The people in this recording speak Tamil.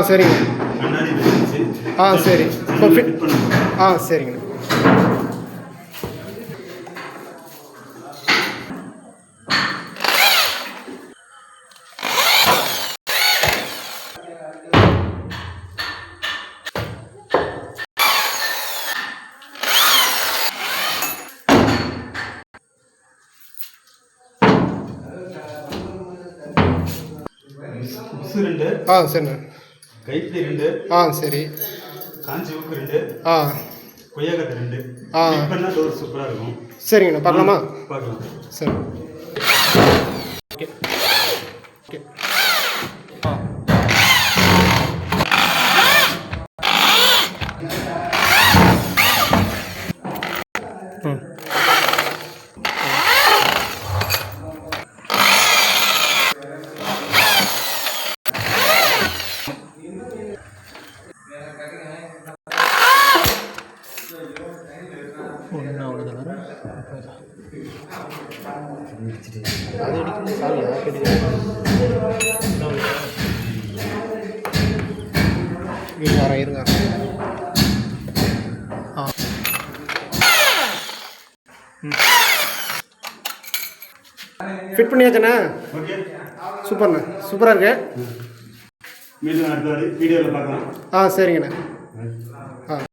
சரிங்க. கண்ணாடி வந்துருச்சு. சரி. இப்போ ஃபிட் சரிங்க. புக்ஸு 2. சரிண்ணே. கைப்பிடி 2. சரி. காஞ்சி ஊக்கு 2. கொய்யாக்கட்டை 2. ஃபிட் பண்ணா டோர் சூப்பராக இருக்கும். சரிங்கண்ணா. பார்க்கலாமா? பார்க்கலாம். சரி. Okay okay. அது அடிக்கணும் சாரியா இருங்க. ஃபிட் பண்ணியாச்சுண்ணா. ஓகே, சூப்பர்ண்ணா. சூப்பராக இருக்கு. மீண்டும் அடுத்த வீடியோவில் பார்க்கலாம். சரிங்கண்ணா.